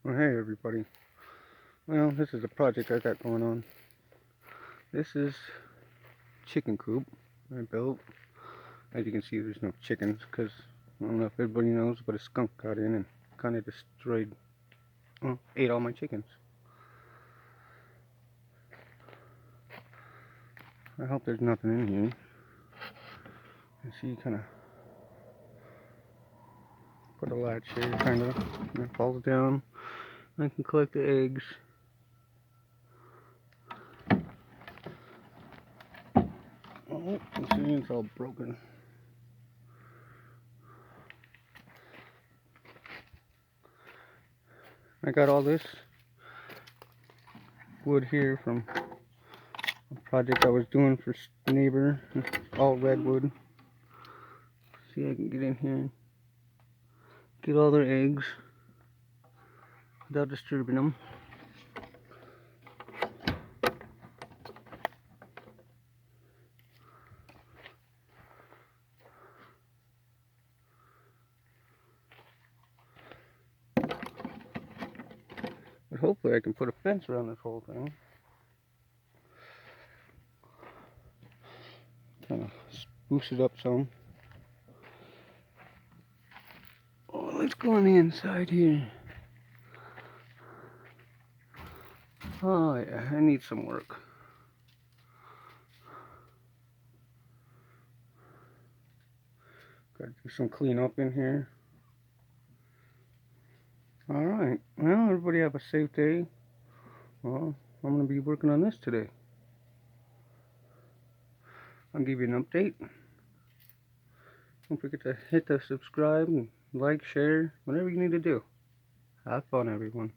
Well, hey everybody. Well, this is a project I got going on. This is chicken coop I built. As you can see, there's no chickens because I don't know if everybody knows, but a skunk got in and kind of destroyed, well, ate all my chickens. I hope there's nothing in here. You see, kind of put a latch here, kind of, and it falls down. I can collect the eggs. Oh, you see, it's all broken. I got all this wood here from a project I was doing for neighbor. It's all redwood. See, I can get in here and get all their eggs without disturbing them. But hopefully I can put a fence around this whole thing. Kind of spruce it up some. Oh, let's go on the inside here. Oh yeah, I need some work. Gotta do some cleanup in here. Alright, well, everybody have a safe day. Well, I'm gonna be working on this today. I'll give you an update. Don't forget to hit the subscribe and like, share, whatever you need to do. Have fun, everyone.